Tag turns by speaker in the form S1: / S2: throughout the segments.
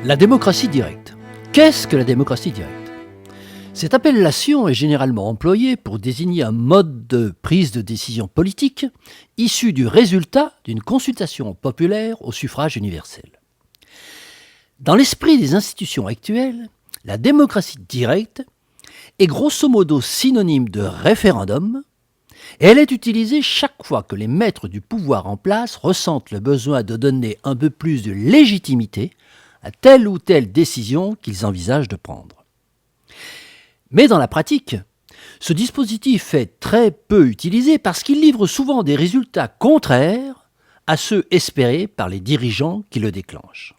S1: La démocratie directe. Qu'est-ce que la démocratie directe? Cette appellation est généralement employée pour désigner un mode de prise de décision politique issu du résultat d'une consultation populaire au suffrage universel. Dans l'esprit des institutions actuelles, la démocratie directe est grosso modo synonyme de référendum et elle est utilisée chaque fois que les maîtres du pouvoir en place ressentent le besoin de donner un peu plus de légitimité à telle ou telle décision qu'ils envisagent de prendre. Mais dans la pratique, ce dispositif est très peu utilisé parce qu'il livre souvent des résultats contraires à ceux espérés par les dirigeants qui le déclenchent.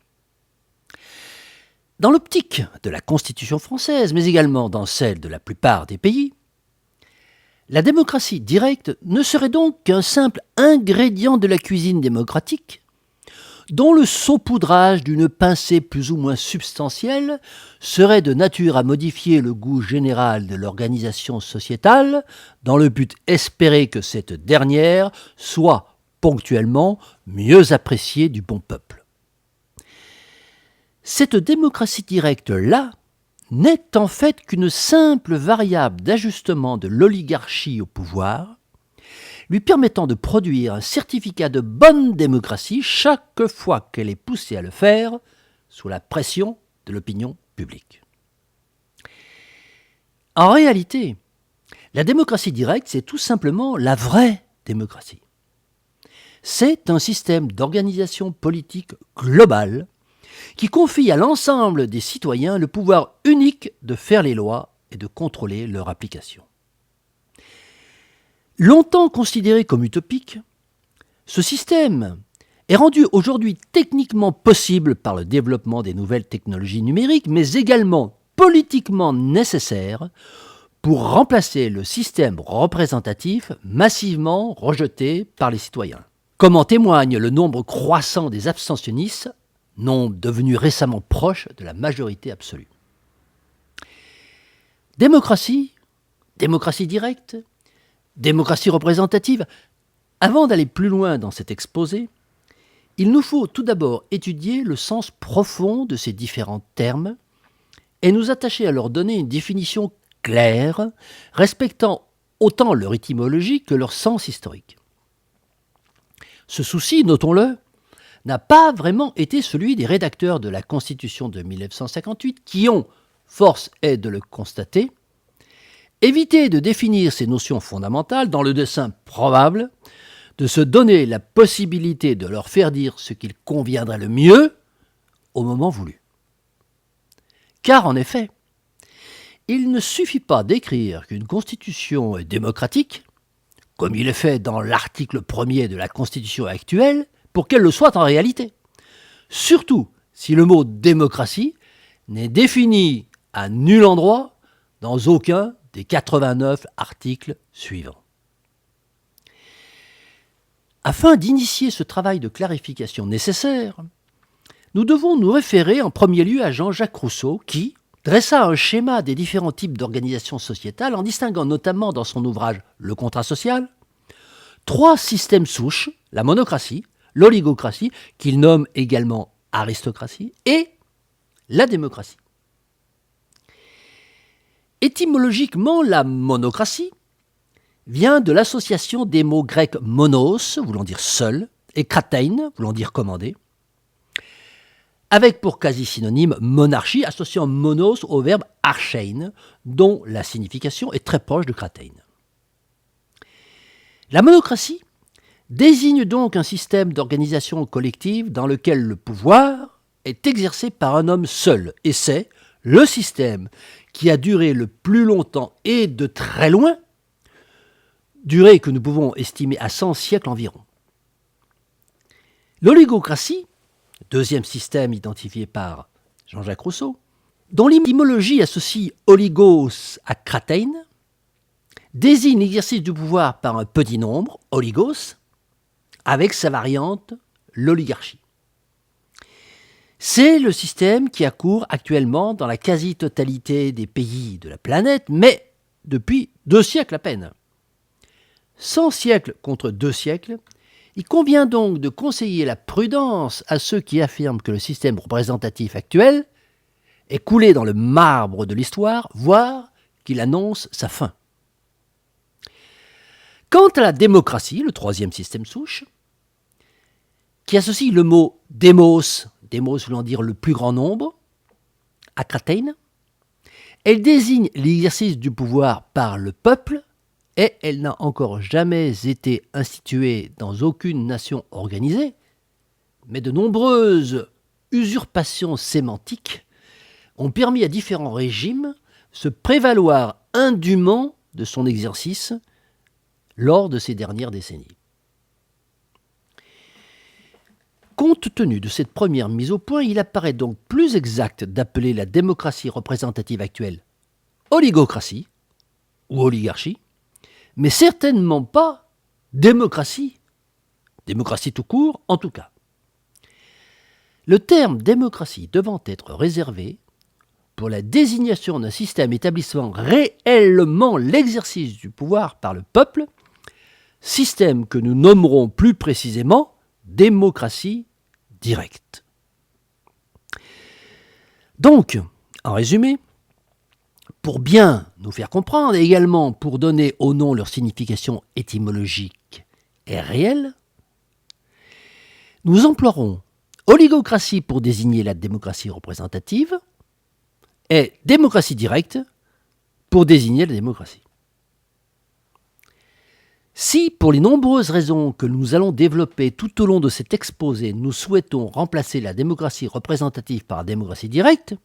S1: Dans l'optique de la Constitution française, mais également dans celle de la plupart des pays, la démocratie directe ne serait donc qu'un simple ingrédient de la cuisine démocratique, dont le saupoudrage d'une pincée plus ou moins substantielle serait de nature à modifier le goût général de l'organisation sociétale dans le but espéré que cette dernière soit ponctuellement mieux appréciée du bon peuple. Cette démocratie directe-là n'est en fait qu'une simple variable d'ajustement de l'oligarchie au pouvoir, lui permettant de produire un certificat de bonne démocratie chaque fois qu'elle est poussée à le faire sous la pression de l'opinion publique. En réalité, la démocratie directe, c'est tout simplement la vraie démocratie. C'est un système d'organisation politique globale qui confie à l'ensemble des citoyens le pouvoir unique de faire les lois et de contrôler leur application. Longtemps considéré comme utopique, ce système est rendu aujourd'hui techniquement possible par le développement des nouvelles technologies numériques, mais également politiquement nécessaire pour remplacer le système représentatif massivement rejeté par les citoyens. Comme en témoigne le nombre croissant des abstentionnistes, nombre devenu récemment proche de la majorité absolue. Démocratie, démocratie directe, démocratie représentative. Avant d'aller plus loin dans cet exposé, il nous faut tout d'abord étudier le sens profond de ces différents termes et nous attacher à leur donner une définition claire, respectant autant leur étymologie que leur sens historique. Ce souci, notons-le, n'a pas vraiment été celui des rédacteurs de la Constitution de 1958 qui ont, force est de le constater, évité de définir ces notions fondamentales dans le dessein probable de se donner la possibilité de leur faire dire ce qu'il conviendrait le mieux au moment voulu. Car en effet, il ne suffit pas d'écrire qu'une constitution est démocratique, comme il est fait dans l'article 1er de la Constitution actuelle, pour qu'elle le soit en réalité. Surtout si le mot démocratie n'est défini à nul endroit dans aucun des 89 articles suivants. Afin d'initier ce travail de clarification nécessaire, nous devons nous référer en premier lieu à Jean-Jacques Rousseau qui dressa un schéma des différents types d'organisations sociétales en distinguant notamment dans son ouvrage Le contrat social 3 systèmes souches, la monocratie, l'oligocratie, qu'il nomme également aristocratie, et la démocratie. Étymologiquement, la monocratie vient de l'association des mots grecs monos, voulant dire seul, et kratein, voulant dire commandé, avec pour quasi-synonyme monarchie, associant monos au verbe archein, dont la signification est très proche de kratein. La monocratie désigne donc un système d'organisation collective dans lequel le pouvoir est exercé par un homme seul, et c'est le système qui a duré le plus longtemps et de très loin, durée que nous pouvons estimer à 100 siècles environ. L'oligocratie, deuxième système identifié par Jean-Jacques Rousseau, dont l'étymologie associe oligos à kratein, désigne l'exercice du pouvoir par un petit nombre, oligos, avec sa variante, l'oligarchie. C'est le système qui a cours actuellement dans la quasi-totalité des pays de la planète, mais depuis 2 siècles à peine. 100 siècles contre 2 siècles, Il convient donc de conseiller la prudence à ceux qui affirment que le système représentatif actuel est coulé dans le marbre de l'histoire, voire qu'il annonce sa fin. Quant à la démocratie, le troisième système souche, qui associe le mot démos, démos voulant dire le plus grand nombre, à kratein, elle désigne l'exercice du pouvoir par le peuple et elle n'a encore jamais été instituée dans aucune nation organisée, mais de nombreuses usurpations sémantiques ont permis à différents régimes se prévaloir indûment de son exercice lors de ces dernières décennies. Compte tenu de cette première mise au point, il apparaît donc plus exact d'appeler la démocratie représentative actuelle oligocratie ou oligarchie, mais certainement pas démocratie, démocratie tout court en tout cas. Le terme démocratie devant être réservé pour la désignation d'un système établissant réellement l'exercice du pouvoir par le peuple, système que nous nommerons plus précisément démocratie directe. Donc, en résumé, pour bien nous faire comprendre et également pour donner aux noms leur signification étymologique et réelle, nous emploierons oligocratie pour désigner la démocratie représentative et démocratie directe pour désigner la démocratie. Si, pour les nombreuses raisons que nous allons développer tout au long de cet exposé, nous souhaitons remplacer la démocratie représentative par la démocratie directe,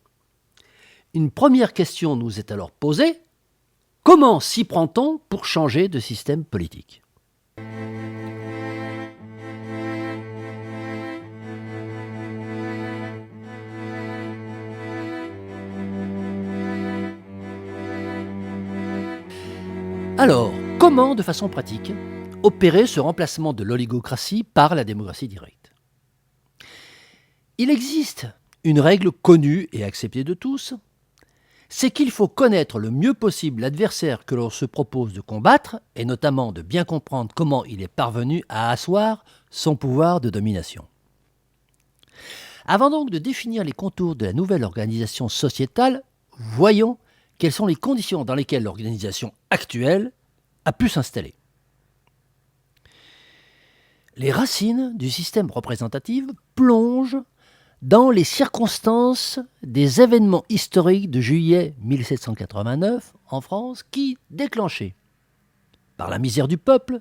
S1: une première question nous est alors posée: comment s'y prend-on pour changer de système politique ? Alors, comment, de façon pratique, opérer ce remplacement de l'oligocratie par la démocratie directe ? Il existe une règle connue et acceptée de tous, c'est qu'il faut connaître le mieux possible l'adversaire que l'on se propose de combattre, et notamment de bien comprendre comment il est parvenu à asseoir son pouvoir de domination. Avant donc de définir les contours de la nouvelle organisation sociétale, voyons quelles sont les conditions dans lesquelles l'organisation actuelle a pu s'installer. Les racines du système représentatif plongent dans les circonstances des événements historiques de juillet 1789 en France qui, déclenchés par la misère du peuple,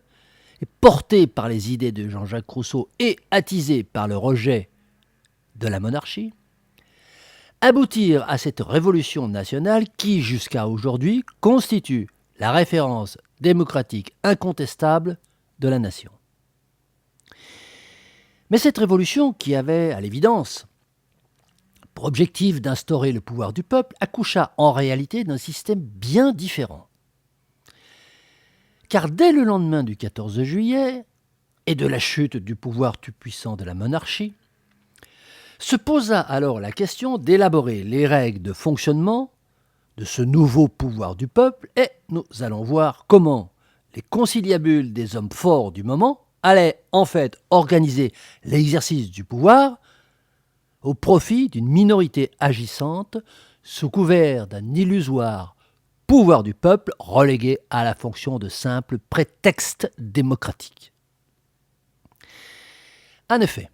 S1: et portés par les idées de Jean-Jacques Rousseau et attisés par le rejet de la monarchie, aboutirent à cette révolution nationale qui, jusqu'à aujourd'hui, constitue la référence démocratique incontestable de la nation. Mais cette révolution, qui avait, à l'évidence, pour objectif d'instaurer le pouvoir du peuple, accoucha en réalité d'un système bien différent. Car dès le lendemain du 14 juillet et de la chute du pouvoir tout-puissant de la monarchie, se posa alors la question d'élaborer les règles de fonctionnement de ce nouveau pouvoir du peuple, et nous allons voir comment les conciliabules des hommes forts du moment allaient en fait organiser l'exercice du pouvoir au profit d'une minorité agissante sous couvert d'un illusoire pouvoir du peuple relégué à la fonction de simple prétexte démocratique. En effet,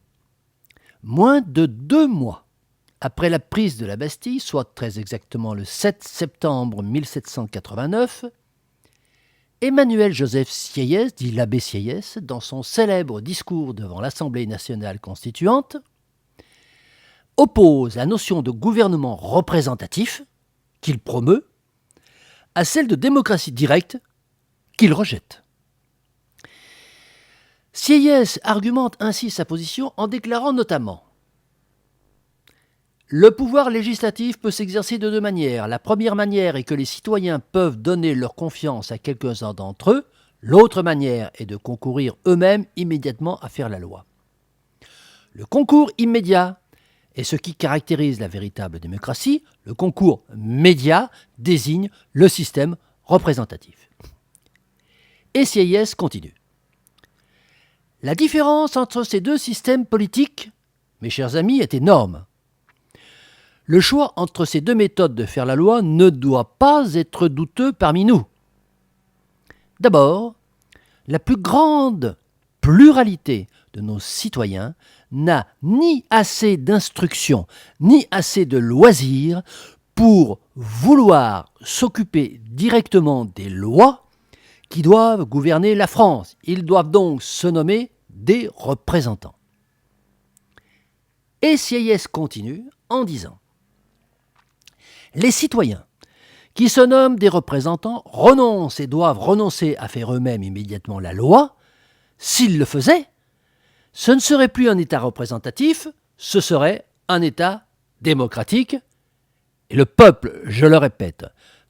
S1: moins de 2 mois après la prise de la Bastille, soit très exactement le 7 septembre 1789, Emmanuel-Joseph Sieyès, dit l'abbé Sieyès, dans son célèbre discours devant l'Assemblée nationale constituante, oppose la notion de gouvernement représentatif, qu'il promeut, à celle de démocratie directe, qu'il rejette. Sieyès argumente ainsi sa position en déclarant notamment: le pouvoir législatif peut s'exercer de 2 manières. La première manière est que les citoyens peuvent donner leur confiance à quelques-uns d'entre eux. L'autre manière est de concourir eux-mêmes immédiatement à faire la loi. Le concours immédiat est ce qui caractérise la véritable démocratie. Le concours médiat désigne le système représentatif. Et Sieyès continue. La différence entre ces deux systèmes politiques, mes chers amis, est énorme. Le choix entre ces deux méthodes de faire la loi ne doit pas être douteux parmi nous. D'abord, la plus grande pluralité de nos citoyens n'a ni assez d'instruction, ni assez de loisirs pour vouloir s'occuper directement des lois qui doivent gouverner la France. Ils doivent donc se nommer des représentants. Et Sieyès continue en disant « Les citoyens qui se nomment des représentants renoncent et doivent renoncer à faire eux-mêmes immédiatement la loi. S'ils le faisaient, ce ne serait plus un État représentatif, ce serait un État démocratique. Et le peuple, je le répète,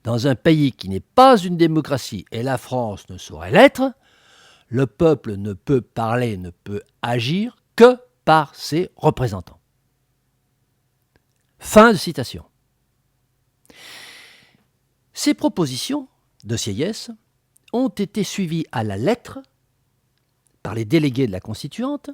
S1: dans un pays qui n'est pas une démocratie, et la France ne saurait l'être, le peuple ne peut parler, ne peut agir que par ses représentants. » Fin de citation. Ces propositions de Sieyès ont été suivies à la lettre par les délégués de la Constituante,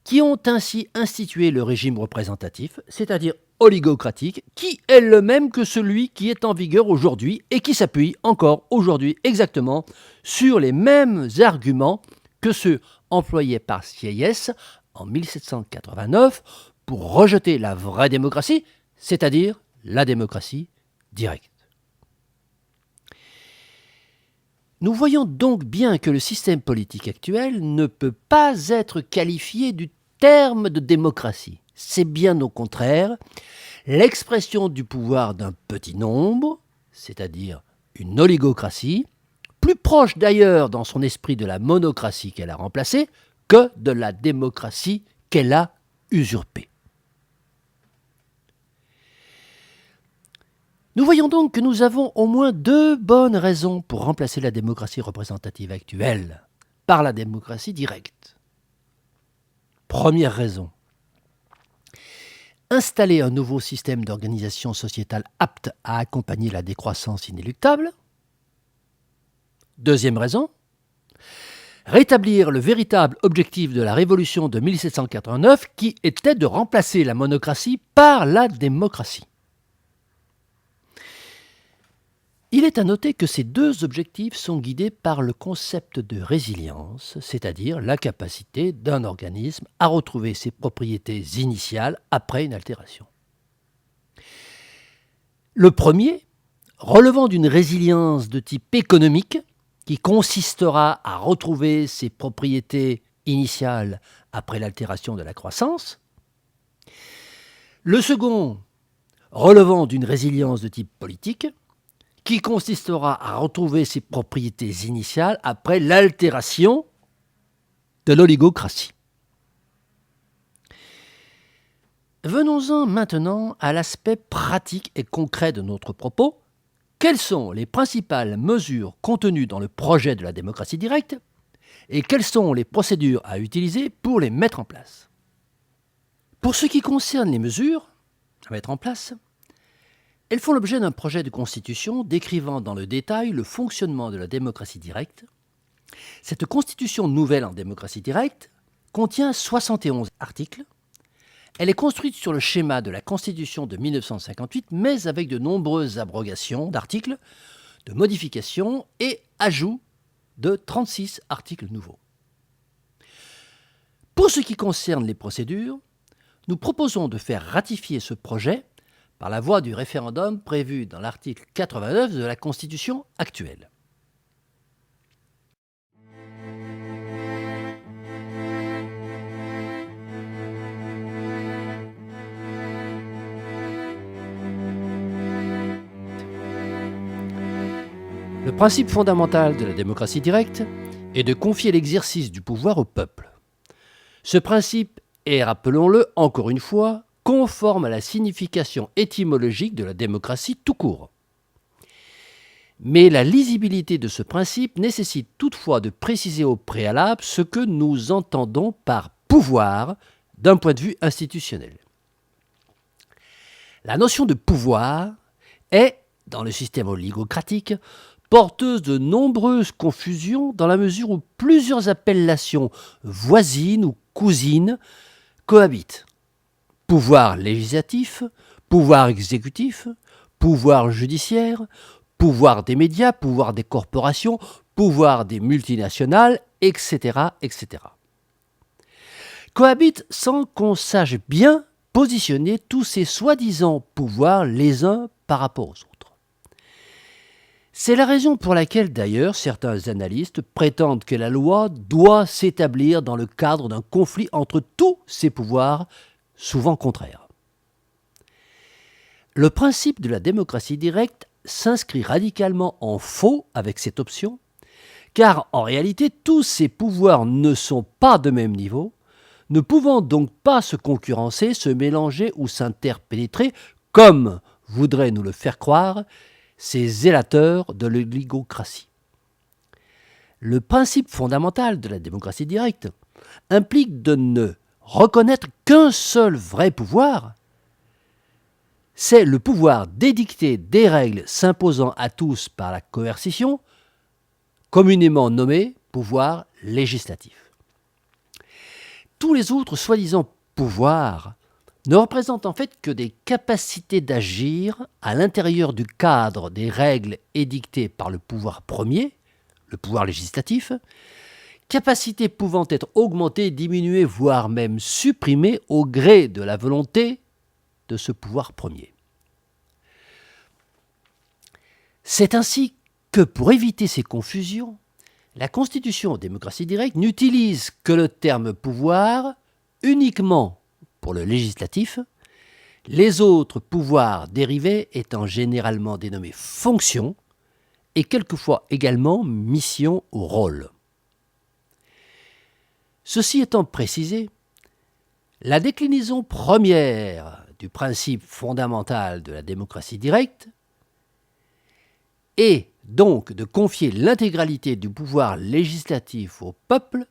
S1: qui ont ainsi institué le régime représentatif, c'est-à-dire oligocratique, qui est le même que celui qui est en vigueur aujourd'hui et qui s'appuie encore aujourd'hui exactement sur les mêmes arguments que ceux employés par Sieyès en 1789 pour rejeter la vraie démocratie, c'est-à-dire la démocratie directe. Nous voyons donc bien que le système politique actuel ne peut pas être qualifié du terme de démocratie. C'est bien au contraire l'expression du pouvoir d'un petit nombre, c'est-à-dire une oligocratie, plus proche d'ailleurs dans son esprit de la monocratie qu'elle a remplacée que de la démocratie qu'elle a usurpée. Nous voyons donc que nous avons au moins deux bonnes raisons pour remplacer la démocratie représentative actuelle par la démocratie directe. Première raison. Installer un nouveau système d'organisation sociétale apte à accompagner la décroissance inéluctable. Deuxième raison. Rétablir le véritable objectif de la Révolution de 1789 qui était de remplacer la monocratie par la démocratie. Il est à noter que ces deux objectifs sont guidés par le concept de résilience, c'est-à-dire la capacité d'un organisme à retrouver ses propriétés initiales après une altération. Le premier, relevant d'une résilience de type économique, qui consistera à retrouver ses propriétés initiales après l'altération de la croissance. Le second, relevant d'une résilience de type politique, qui consistera à retrouver ses propriétés initiales après l'altération de l'oligocratie. Venons-en maintenant à l'aspect pratique et concret de notre propos. Quelles sont les principales mesures contenues dans le projet de la démocratie directe et quelles sont les procédures à utiliser pour les mettre en place? Pour ce qui concerne les mesures à mettre en place, elles font l'objet d'un projet de constitution décrivant dans le détail le fonctionnement de la démocratie directe. Cette constitution nouvelle en démocratie directe contient 71 articles. Elle est construite sur le schéma de la Constitution de 1958, mais avec de nombreuses abrogations d'articles, de modifications et ajouts de 36 articles nouveaux. Pour ce qui concerne les procédures, nous proposons de faire ratifier ce projet par la voie du référendum prévu dans l'article 89 de la Constitution actuelle. Le principe fondamental de la démocratie directe est de confier l'exercice du pouvoir au peuple. Ce principe est, rappelons-le encore une fois, conforme à la signification étymologique de la démocratie tout court. Mais la lisibilité de ce principe nécessite toutefois de préciser au préalable ce que nous entendons par pouvoir d'un point de vue institutionnel. La notion de pouvoir est, dans le système oligocratique, porteuse de nombreuses confusions dans la mesure où plusieurs appellations voisines ou cousines cohabitent. Pouvoir législatif, pouvoir exécutif, pouvoir judiciaire, pouvoir des médias, pouvoir des corporations, pouvoir des multinationales, etc., etc. Cohabitent sans qu'on sache bien positionner tous ces soi-disant pouvoirs les uns par rapport aux autres. C'est la raison pour laquelle d'ailleurs certains analystes prétendent que la loi doit s'établir dans le cadre d'un conflit entre tous ces pouvoirs, souvent contraires. Le principe de la démocratie directe s'inscrit radicalement en faux avec cette option, car en réalité tous ces pouvoirs ne sont pas de même niveau, ne pouvant donc pas se concurrencer, se mélanger ou s'interpénétrer, comme voudraient nous le faire croire ces zélateurs de l'oligocratie. Le principe fondamental de la démocratie directe implique de ne reconnaître qu'un seul vrai pouvoir, c'est le pouvoir d'édicter des règles s'imposant à tous par la coercition, communément nommé pouvoir législatif. Tous les autres soi-disant pouvoirs ne représentent en fait que des capacités d'agir à l'intérieur du cadre des règles édictées par le pouvoir premier, le pouvoir législatif, capacités pouvant être augmentées, diminuées, voire même supprimées au gré de la volonté de ce pouvoir premier. C'est ainsi que, pour éviter ces confusions, la Constitution en démocratie directe n'utilise que le terme pouvoir uniquement pour le législatif, les autres pouvoirs dérivés étant généralement dénommés fonctions et quelquefois également mission ou rôle. Ceci étant précisé, la déclinaison première du principe fondamental de la démocratie directe est donc de confier l'intégralité du pouvoir législatif au peuple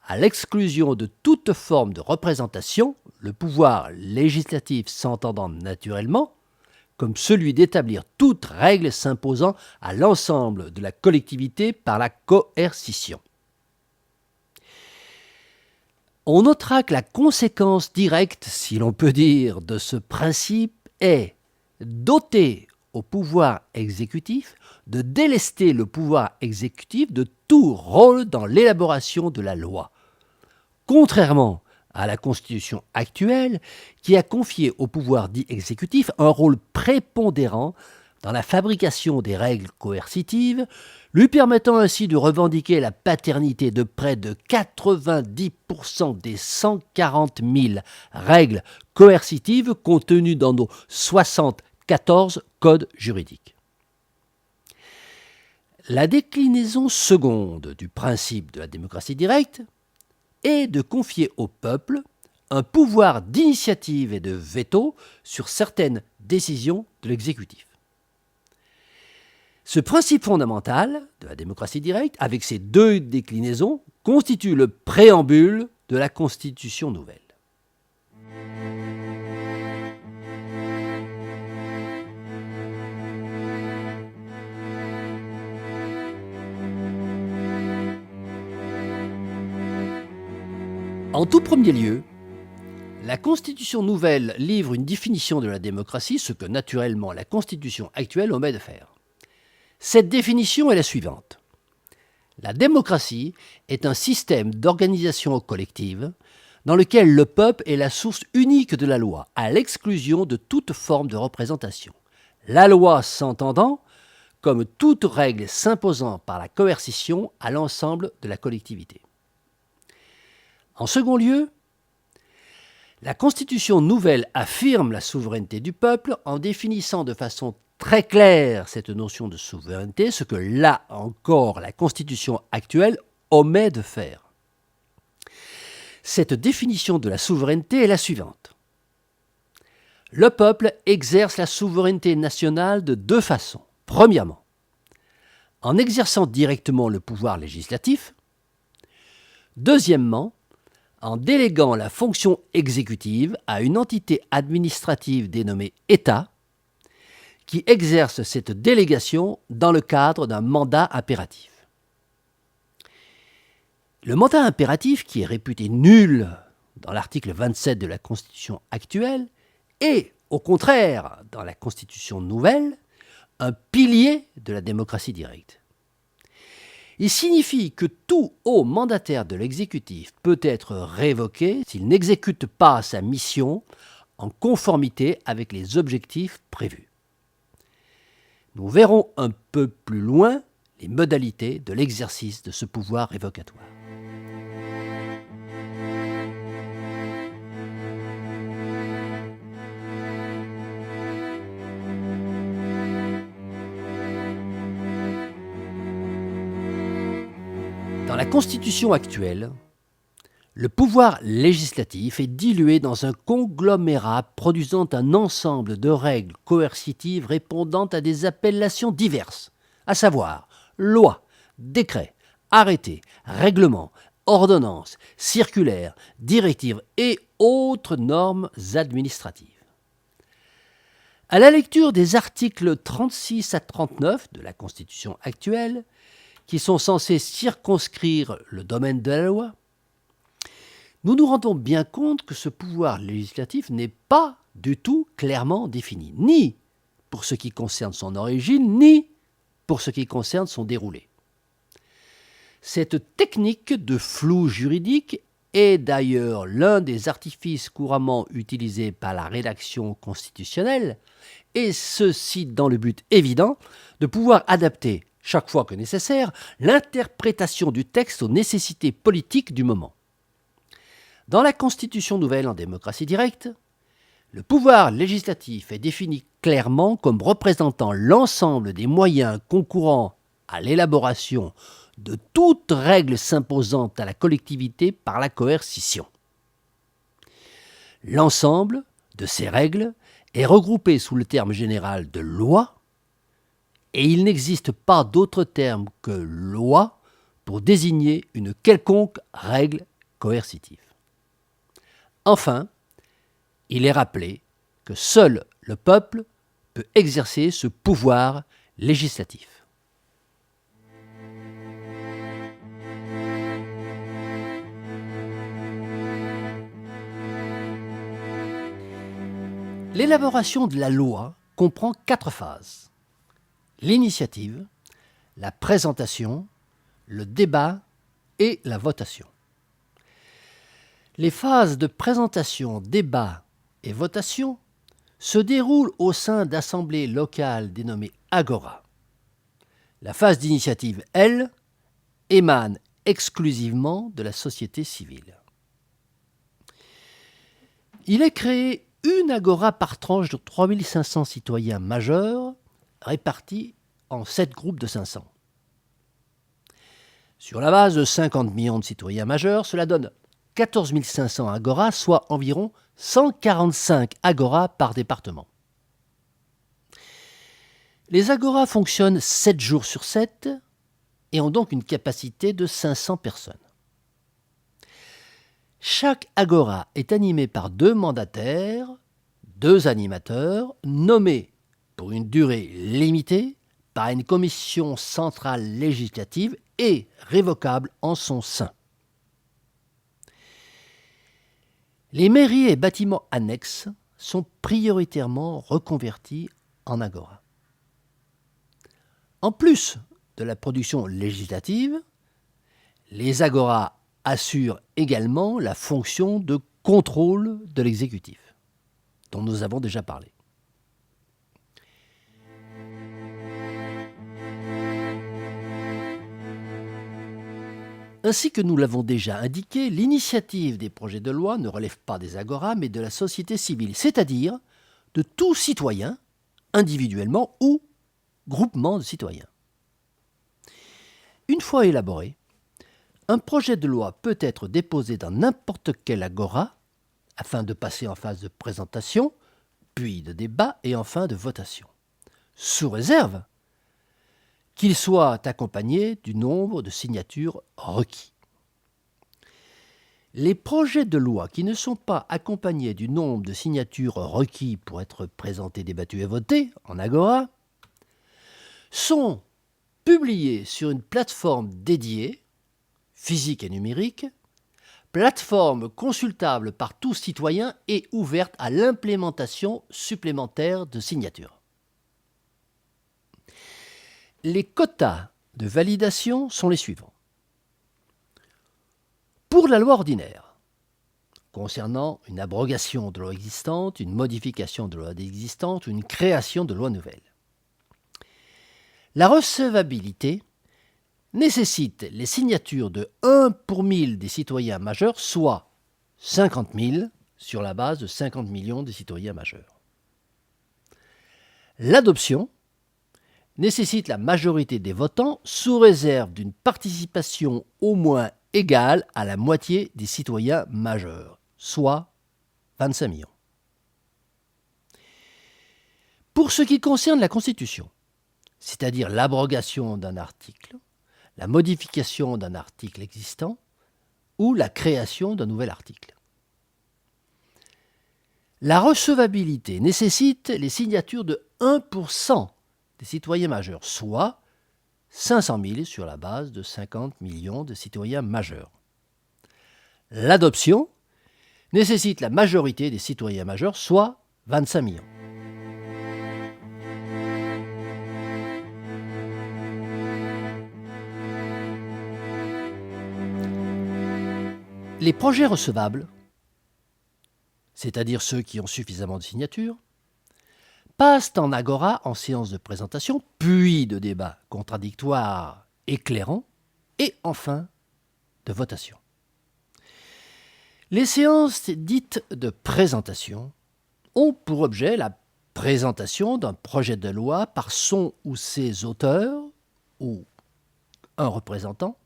S1: à l'exclusion de toute forme de représentation, le pouvoir législatif s'entendant naturellement comme celui d'établir toute règle s'imposant à l'ensemble de la collectivité par la coercition. On notera que la conséquence directe, si l'on peut dire, de ce principe est doter au pouvoir exécutif de délester le pouvoir exécutif de tout rôle dans l'élaboration de la loi, contrairement à la Constitution actuelle qui a confié au pouvoir dit exécutif un rôle prépondérant dans la fabrication des règles coercitives, lui permettant ainsi de revendiquer la paternité de près de 90% des 140 000 règles coercitives contenues dans nos 74 codes juridiques. La déclinaison seconde du principe de la démocratie directe est de confier au peuple un pouvoir d'initiative et de veto sur certaines décisions de l'exécutif. Ce principe fondamental de la démocratie directe, avec ses deux déclinaisons, constitue le préambule de la Constitution nouvelle. En tout premier lieu, la Constitution nouvelle livre une définition de la démocratie, ce que naturellement la Constitution actuelle omet de faire. Cette définition est la suivante. La démocratie est un système d'organisation collective dans lequel le peuple est la source unique de la loi, à l'exclusion de toute forme de représentation. La loi s'entendant comme toute règle s'imposant par la coercition à l'ensemble de la collectivité. En second lieu, la Constitution nouvelle affirme la souveraineté du peuple en définissant de façon très claire cette notion de souveraineté, ce que là encore la Constitution actuelle omet de faire. Cette définition de la souveraineté est la suivante. Le peuple exerce la souveraineté nationale de deux façons. Premièrement, en exerçant directement le pouvoir législatif. Deuxièmement, en déléguant la fonction exécutive à une entité administrative dénommée État, qui exerce cette délégation dans le cadre d'un mandat impératif. Le mandat impératif, qui est réputé nul dans l'article 27 de la Constitution actuelle, est, au contraire, dans la Constitution nouvelle, un pilier de la démocratie directe. Il signifie que tout haut mandataire de l'exécutif peut être révoqué s'il n'exécute pas sa mission en conformité avec les objectifs prévus. Nous verrons un peu plus loin les modalités de l'exercice de ce pouvoir révocatoire. Dans la Constitution actuelle, le pouvoir législatif est dilué dans un conglomérat produisant un ensemble de règles coercitives répondant à des appellations diverses, à savoir lois, décrets, arrêtés, règlements, ordonnances, circulaires, directives et autres normes administratives. À la lecture des articles 36 à 39 de la Constitution actuelle, qui sont censés circonscrire le domaine de la loi, nous nous rendons bien compte que ce pouvoir législatif n'est pas du tout clairement défini, ni pour ce qui concerne son origine, ni pour ce qui concerne son déroulé. Cette technique de flou juridique est d'ailleurs l'un des artifices couramment utilisés par la rédaction constitutionnelle, et ceci dans le but évident de pouvoir adapter chaque fois que nécessaire, l'interprétation du texte aux nécessités politiques du moment. Dans la Constitution nouvelle en démocratie directe, le pouvoir législatif est défini clairement comme représentant l'ensemble des moyens concourant à l'élaboration de toute règle s'imposant à la collectivité par la coercition. L'ensemble de ces règles est regroupé sous le terme général de loi, et il n'existe pas d'autre terme que loi pour désigner une quelconque règle coercitive. Enfin, il est rappelé que seul le peuple peut exercer ce pouvoir législatif. L'élaboration de la loi comprend 4 phases. L'initiative, la présentation, le débat et la votation. Les phases de présentation, débat et votation se déroulent au sein d'assemblées locales dénommées agora. La phase d'initiative, elle, émane exclusivement de la société civile. Il est créé une agora par tranche de 3500 citoyens majeurs répartis en 7 groupes de 500. Sur la base de 50 millions de citoyens majeurs, cela donne 14 500 agoras, soit environ 145 agoras par département. Les agoras fonctionnent 7 jours sur 7 et ont donc une capacité de 500 personnes. Chaque agora est animée par 2 mandataires, 2 animateurs, nommés pour une durée limitée par une commission centrale législative et révocable en son sein. Les mairies et bâtiments annexes sont prioritairement reconvertis en agora. En plus de la production législative, les agoras assurent également la fonction de contrôle de l'exécutif, dont nous avons déjà parlé. Ainsi que nous l'avons déjà indiqué, l'initiative des projets de loi ne relève pas des agoras, mais de la société civile, c'est-à-dire de tout citoyen, individuellement ou groupement de citoyens. Une fois élaboré, un projet de loi peut être déposé dans n'importe quelle agora afin de passer en phase de présentation, puis de débat et enfin de votation, sous réserve qu'il soit accompagné du nombre de signatures requis. Les projets de loi qui ne sont pas accompagnés du nombre de signatures requis pour être présentés, débattus et votés en Agora sont publiés sur une plateforme dédiée, physique et numérique, plateforme consultable par tout citoyen et ouverte à l'implémentation supplémentaire de signatures. Les quotas de validation sont les suivants. Pour la loi ordinaire, concernant une abrogation de loi existante, une modification de loi existante ou une création de loi nouvelle, la recevabilité nécessite les signatures de 1 pour 1000 des citoyens majeurs, soit 50 000 sur la base de 50 millions de citoyens majeurs. L'adoption nécessite la majorité des votants sous réserve d'une participation au moins égale à la moitié des citoyens majeurs, soit 25 millions. Pour ce qui concerne la Constitution, c'est-à-dire l'abrogation d'un article, la modification d'un article existant ou la création d'un nouvel article, la recevabilité nécessite les signatures de 1% des citoyens majeurs, soit 500 000 sur la base de 50 millions de citoyens majeurs. L'adoption nécessite la majorité des citoyens majeurs, soit 25 millions. Les projets recevables, c'est-à-dire ceux qui ont suffisamment de signatures, passent en Agora en séance de présentation, puis de débat contradictoire éclairant, et enfin de votation. Les séances dites de présentation ont pour objet la présentation d'un projet de loi par son ou ses auteurs, ou un représentant,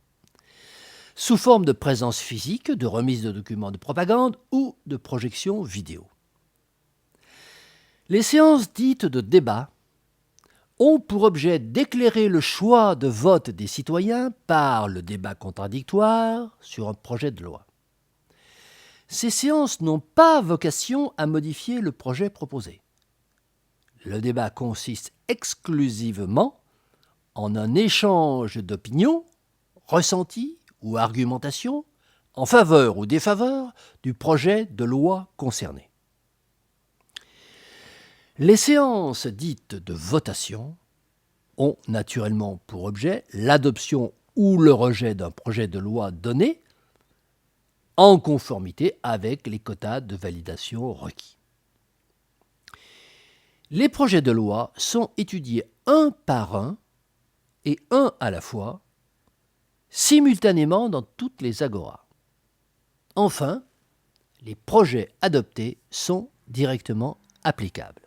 S1: sous forme de présence physique, de remise de documents de propagande ou de projection vidéo. Les séances dites de débat ont pour objet d'éclairer le choix de vote des citoyens par le débat contradictoire sur un projet de loi. Ces séances n'ont pas vocation à modifier le projet proposé. Le débat consiste exclusivement en un échange d'opinions, ressentis ou argumentation en faveur ou défaveur du projet de loi concerné. Les séances dites de votation ont naturellement pour objet l'adoption ou le rejet d'un projet de loi donné en conformité avec les quotas de validation requis. Les projets de loi sont étudiés un par un et un à la fois, simultanément dans toutes les agoras. Enfin, les projets adoptés sont directement applicables.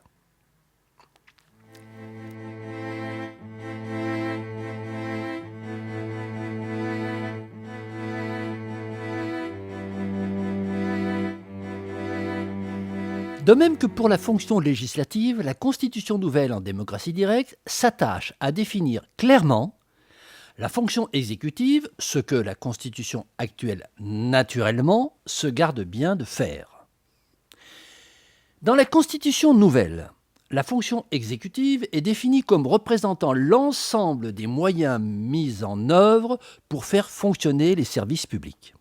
S1: De même que pour la fonction législative, la Constitution nouvelle en démocratie directe s'attache à définir clairement la fonction exécutive, ce que la Constitution actuelle, naturellement, se garde bien de faire. Dans la Constitution nouvelle, la fonction exécutive est définie comme représentant l'ensemble des moyens mis en œuvre pour faire fonctionner les services publics.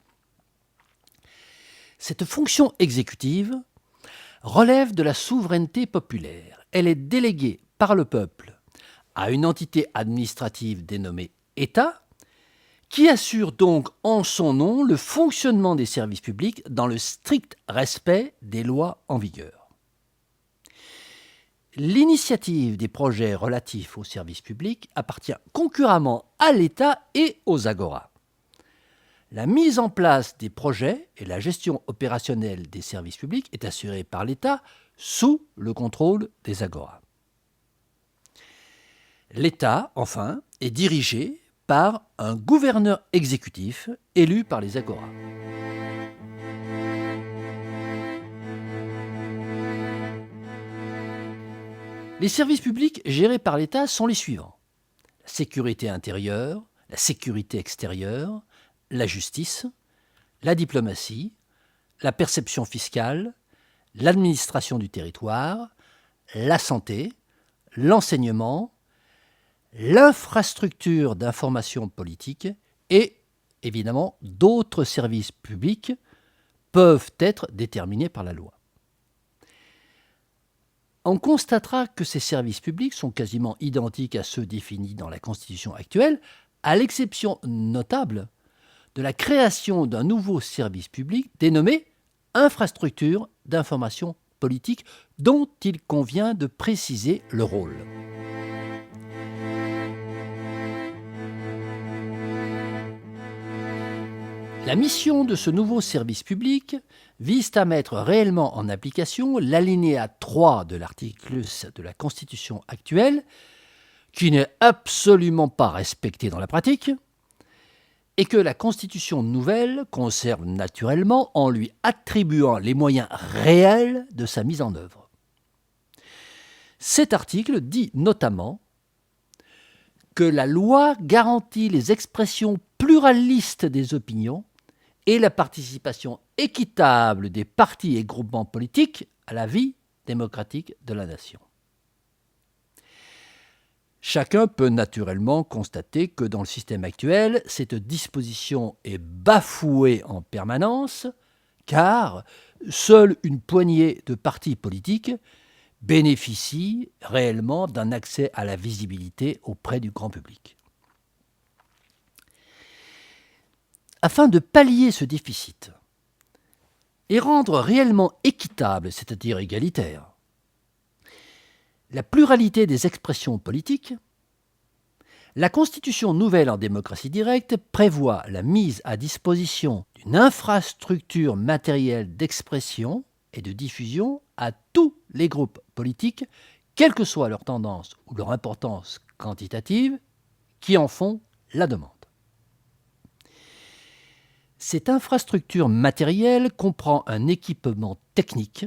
S1: Cette fonction exécutive relève de la souveraineté populaire. Elle est déléguée par le peuple à une entité administrative dénommée État, qui assure donc en son nom le fonctionnement des services publics dans le strict respect des lois en vigueur. L'initiative des projets relatifs aux services publics appartient concurremment à l'État et aux agoras. La mise en place des projets et la gestion opérationnelle des services publics est assurée par l'État sous le contrôle des agoras. L'État, enfin, est dirigé par un gouverneur exécutif élu par les agoras. Les services publics gérés par l'État sont les suivants: la sécurité intérieure, la sécurité extérieure, la justice, la diplomatie, la perception fiscale, l'administration du territoire, la santé, l'enseignement, l'infrastructure d'information politique et, évidemment, d'autres services publics peuvent être déterminés par la loi. On constatera que ces services publics sont quasiment identiques à ceux définis dans la Constitution actuelle, à l'exception notable de la création d'un nouveau service public dénommé infrastructure d'information politique, dont il convient de préciser le rôle. La mission de ce nouveau service public vise à mettre réellement en application l'alinéa 3 de l'article de la Constitution actuelle, qui n'est absolument pas respecté dans la pratique, et que la Constitution nouvelle conserve naturellement en lui attribuant les moyens réels de sa mise en œuvre. Cet article dit notamment que la loi garantit les expressions pluralistes des opinions et la participation équitable des partis et groupements politiques à la vie démocratique de la nation. Chacun peut naturellement constater que dans le système actuel, cette disposition est bafouée en permanence, car seule une poignée de partis politiques bénéficie réellement d'un accès à la visibilité auprès du grand public. Afin de pallier ce déficit et rendre réellement équitable, c'est-à-dire égalitaire, la pluralité des expressions politiques, la Constitution nouvelle en démocratie directe prévoit la mise à disposition d'une infrastructure matérielle d'expression et de diffusion à tous les groupes politiques, quelle que soit leur tendance ou leur importance quantitative, qui en font la demande. Cette infrastructure matérielle comprend un équipement technique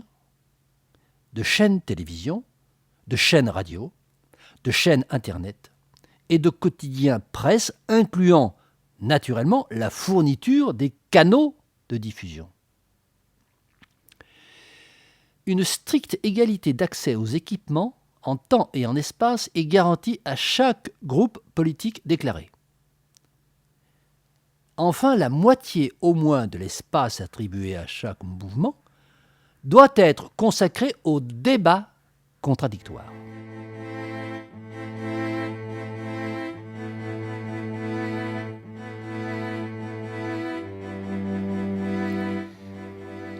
S1: de chaînes télévision, de chaînes radio, de chaînes Internet et de quotidiens presse, incluant naturellement la fourniture des canaux de diffusion. Une stricte égalité d'accès aux équipements en temps et en espace est garantie à chaque groupe politique déclaré. Enfin, la moitié au moins de l'espace attribué à chaque mouvement doit être consacré au débat contradictoire.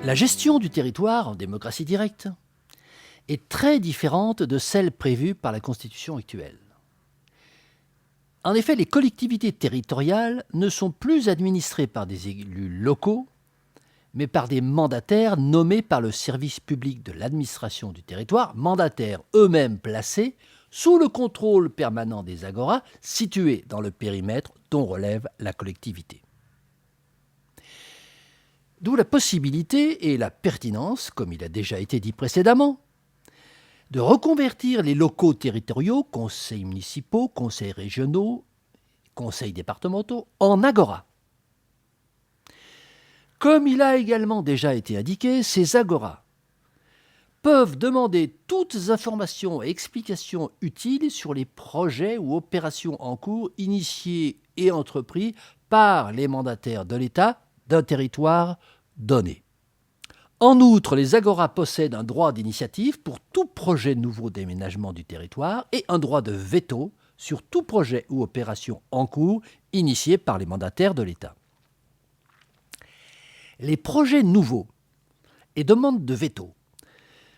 S1: La gestion du territoire en démocratie directe est très différente de celle prévue par la Constitution actuelle. En effet, les collectivités territoriales ne sont plus administrées par des élus locaux, mais par des mandataires nommés par le service public de l'administration du territoire, mandataires eux-mêmes placés sous le contrôle permanent des agoras situés dans le périmètre dont relève la collectivité. D'où la possibilité et la pertinence, comme il a déjà été dit précédemment, de reconvertir les locaux territoriaux, conseils municipaux, conseils régionaux, conseils départementaux, en agora. Comme il a également déjà été indiqué, ces agoras peuvent demander toutes informations et explications utiles sur les projets ou opérations en cours initiés et entrepris par les mandataires de l'État d'un territoire donné. En outre, les agoras possèdent un droit d'initiative pour tout projet nouveau d'aménagement du territoire et un droit de veto sur tout projet ou opération en cours initié par les mandataires de l'État. Les projets nouveaux et demandes de veto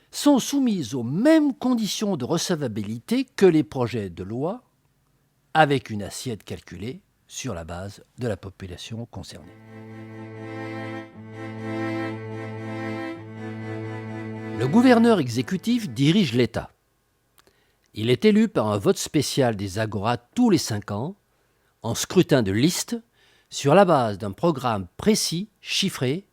S1: sont soumis aux mêmes conditions de recevabilité que les projets de loi, avec une assiette calculée sur la base de la population concernée. Le gouverneur exécutif dirige l'État. Il est élu par un vote spécial des agoras tous les 5 ans, en scrutin de liste, sur la base d'un programme précis, chiffré,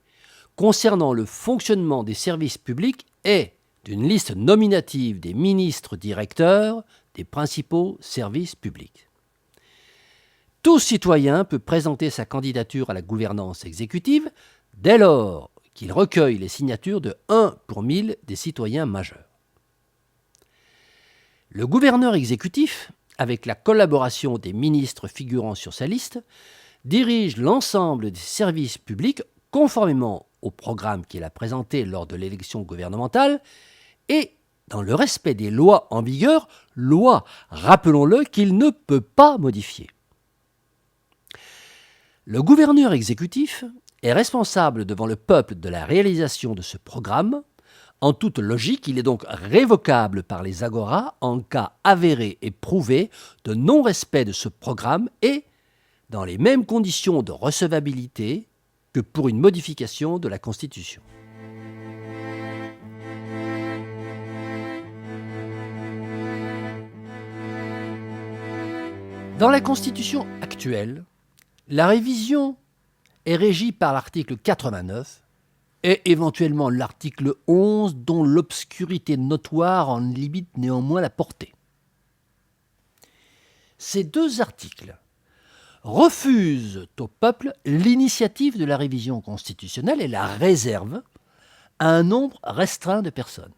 S1: concernant le fonctionnement des services publics et d'une liste nominative des ministres directeurs des principaux services publics. Tout citoyen peut présenter sa candidature à la gouvernance exécutive dès lors qu'il recueille les signatures de 1 pour 1000 des citoyens majeurs. Le gouverneur exécutif, avec la collaboration des ministres figurant sur sa liste, dirige l'ensemble des services publics conformément au programme qu'il a présenté lors de l'élection gouvernementale et dans le respect des lois en vigueur, lois, rappelons-le, qu'il ne peut pas modifier. Le gouverneur exécutif est responsable devant le peuple de la réalisation de ce programme. En toute logique, il est donc révocable par les agoras en cas avéré et prouvé de non-respect de ce programme et dans les mêmes conditions de recevabilité que pour une modification de la Constitution. Dans la Constitution actuelle, la révision est régie par l'article 89 et éventuellement l'article 11 dont l'obscurité notoire en limite néanmoins la portée. Ces deux articles refusent au peuple l'initiative de la révision constitutionnelle et la réservent à un nombre restreint de personnes.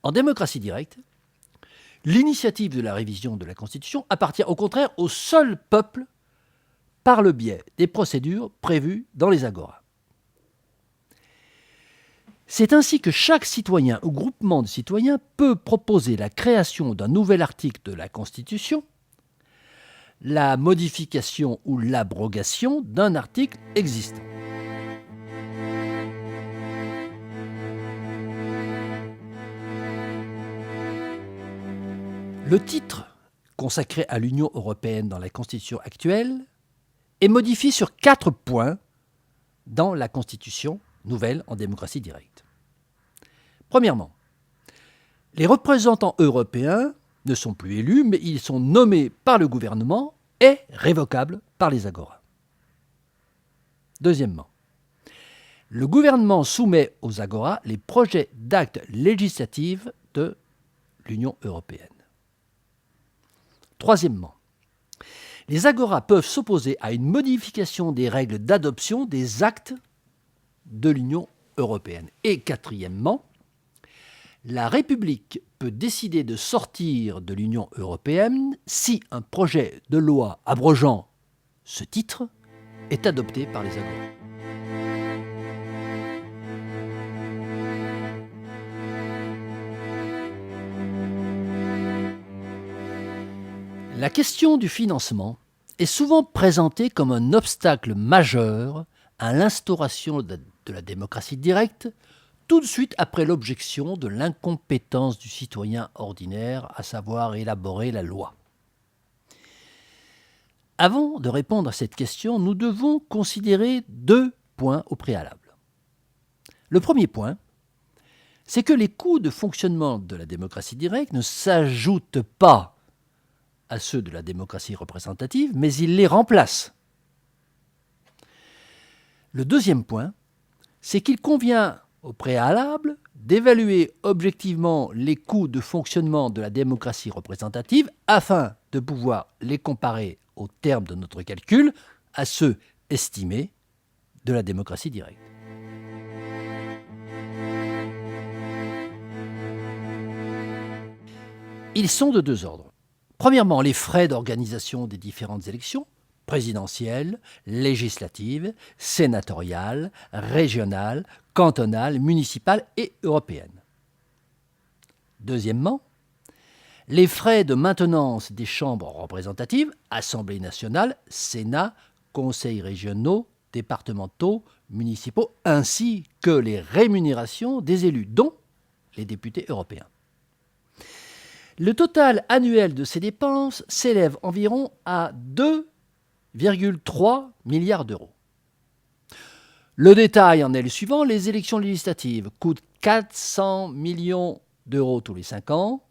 S1: En démocratie directe, l'initiative de la révision de la Constitution appartient au contraire au seul peuple par le biais des procédures prévues dans les agoras. C'est ainsi que chaque citoyen ou groupement de citoyens peut proposer la création d'un nouvel article de la Constitution, la modification ou l'abrogation d'un article existant. Le titre consacré à l'Union européenne dans la Constitution actuelle est modifié sur 4 points dans la Constitution nouvelle en démocratie directe. Premièrement, les représentants européens ne sont plus élus, mais ils sont nommés par le gouvernement et révocables par les agoras. Deuxièmement, le gouvernement soumet aux agoras les projets d'actes législatifs de l'Union européenne. Troisièmement, les agoras peuvent s'opposer à une modification des règles d'adoption des actes de l'Union européenne. Et quatrièmement, la République peut décider de sortir de l'Union européenne si un projet de loi abrogeant ce titre est adopté par les agoras. La question du financement est souvent présentée comme un obstacle majeur à l'instauration de la démocratie directe, tout de suite après l'objection de l'incompétence du citoyen ordinaire, à savoir élaborer la loi. Avant de répondre à cette question, nous devons considérer 2 points au préalable. Le premier point, c'est que les coûts de fonctionnement de la démocratie directe ne s'ajoutent pas à ceux de la démocratie représentative, mais ils les remplacent. Le deuxième point, c'est qu'il convient au préalable d'évaluer objectivement les coûts de fonctionnement de la démocratie représentative afin de pouvoir les comparer au terme de notre calcul à ceux estimés de la démocratie directe. Ils sont de 2 ordres. Premièrement, les frais d'organisation des différentes élections, présidentielles, législatives, sénatoriales, régionales, cantonales, municipales et européennes. Deuxièmement, les frais de maintenance des chambres représentatives, Assemblée nationale, Sénat, conseils régionaux, départementaux, municipaux, ainsi que les rémunérations des élus, dont les députés européens. Le total annuel de ces dépenses s'élève environ à 2,3 milliards d'euros. Le détail en est le suivant. Les élections législatives coûtent 400 millions d'euros tous les 5 ans.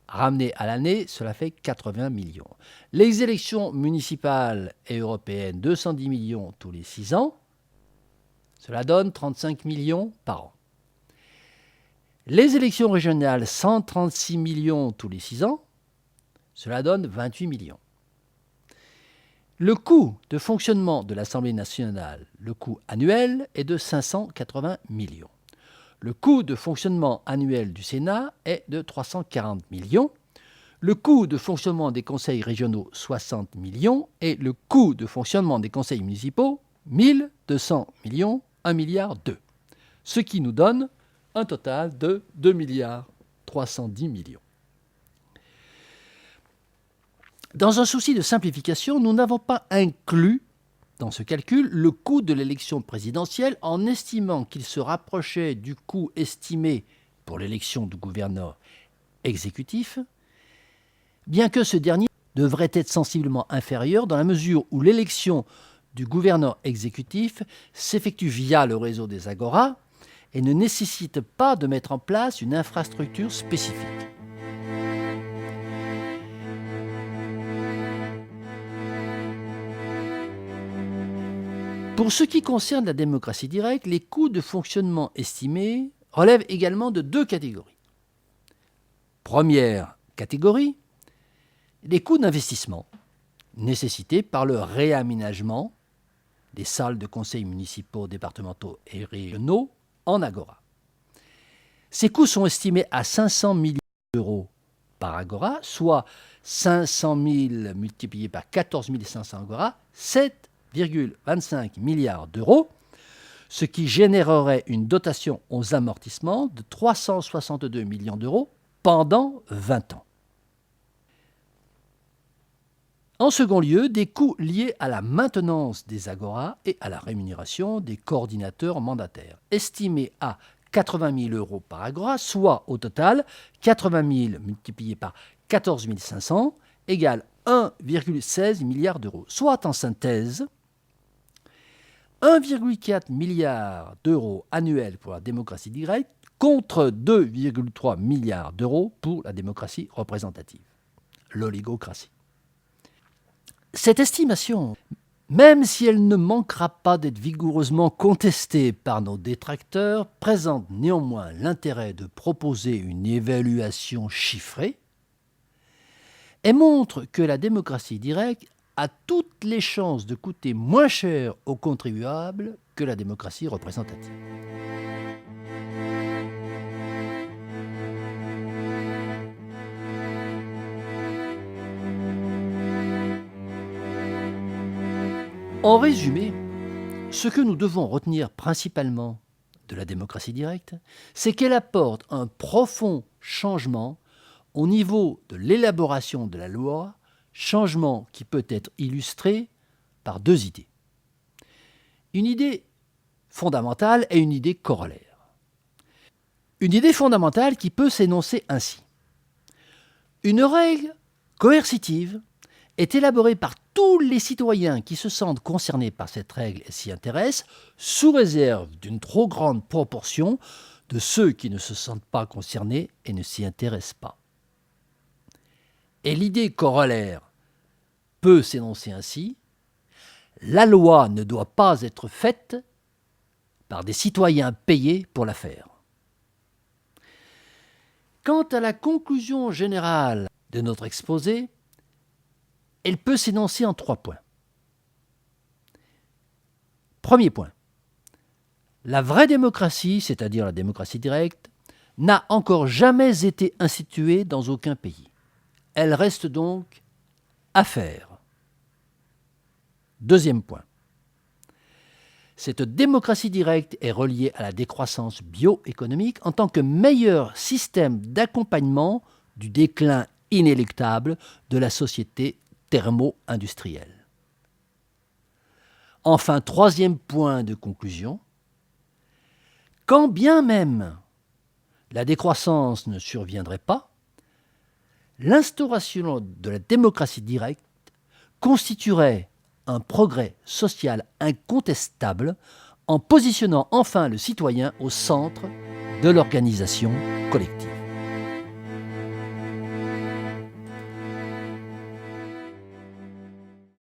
S1: Ramené à l'année, cela fait 80 millions. Les élections municipales et européennes, 210 millions tous les 6 ans. Cela donne 35 millions par an. Les élections régionales, 136 millions tous les 6 ans, cela donne 28 millions. Le coût de fonctionnement de l'Assemblée nationale, le coût annuel, est de 580 millions. Le coût de fonctionnement annuel du Sénat est de 340 millions. Le coût de fonctionnement des conseils régionaux, 60 millions. Et le coût de fonctionnement des conseils municipaux, 1200 millions, 1,2 milliard. Ce qui nous donne un total de 2 milliards 310 millions. Dans un souci de simplification, nous n'avons pas inclus dans ce calcul le coût de l'élection présidentielle en estimant qu'il se rapprochait du coût estimé pour l'élection du gouverneur exécutif, bien que ce dernier devrait être sensiblement inférieur dans la mesure où l'élection du gouverneur exécutif s'effectue via le réseau des agoras et ne nécessite pas de mettre en place une infrastructure spécifique. Pour ce qui concerne la démocratie directe, les coûts de fonctionnement estimés relèvent également de deux catégories. Première catégorie, les coûts d'investissement nécessités par le réaménagement des salles de conseils municipaux, départementaux et régionaux en agora. Ces coûts sont estimés à 500 millions d'euros par agora, soit 500 000 multiplié par 14 500 agora, 7,25 milliards d'euros, ce qui générerait une dotation aux amortissements de 362 millions d'euros pendant 20 ans. En second lieu, des coûts liés à la maintenance des agoras et à la rémunération des coordinateurs mandataires, estimés à 80 000 euros par agora, soit au total 80 000 multiplié par 14 500 égale 1,16 milliard d'euros, soit en synthèse 1,4 milliard d'euros annuels pour la démocratie directe contre 2,3 milliards d'euros pour la démocratie représentative, l'oligocratie. Cette estimation, même si elle ne manquera pas d'être vigoureusement contestée par nos détracteurs, présente néanmoins l'intérêt de proposer une évaluation chiffrée et montre que la démocratie directe a toutes les chances de coûter moins cher aux contribuables que la démocratie représentative. En résumé, ce que nous devons retenir principalement de la démocratie directe, c'est qu'elle apporte un profond changement au niveau de l'élaboration de la loi, changement qui peut être illustré par deux idées. Une idée fondamentale et une idée corollaire. Une idée fondamentale qui peut s'énoncer ainsi. Une règle coercitive est élaborée par tous les citoyens qui se sentent concernés par cette règle et s'y intéressent, sous réserve d'une trop grande proportion de ceux qui ne se sentent pas concernés et ne s'y intéressent pas. Et l'idée corollaire peut s'énoncer ainsi: la loi ne doit pas être faite par des citoyens payés pour la faire. Quant à la conclusion générale de notre exposé, elle peut s'énoncer en 3 points. Premier point. La vraie démocratie, c'est-à-dire la démocratie directe, n'a encore jamais été instituée dans aucun pays. Elle reste donc à faire. Deuxième point. Cette démocratie directe est reliée à la décroissance bioéconomique en tant que meilleur système d'accompagnement du déclin inéluctable de la société thermo-industrielle. Enfin, troisième point de conclusion, quand bien même la décroissance ne surviendrait pas, l'instauration de la démocratie directe constituerait un progrès social incontestable en positionnant enfin le citoyen au centre de l'organisation collective.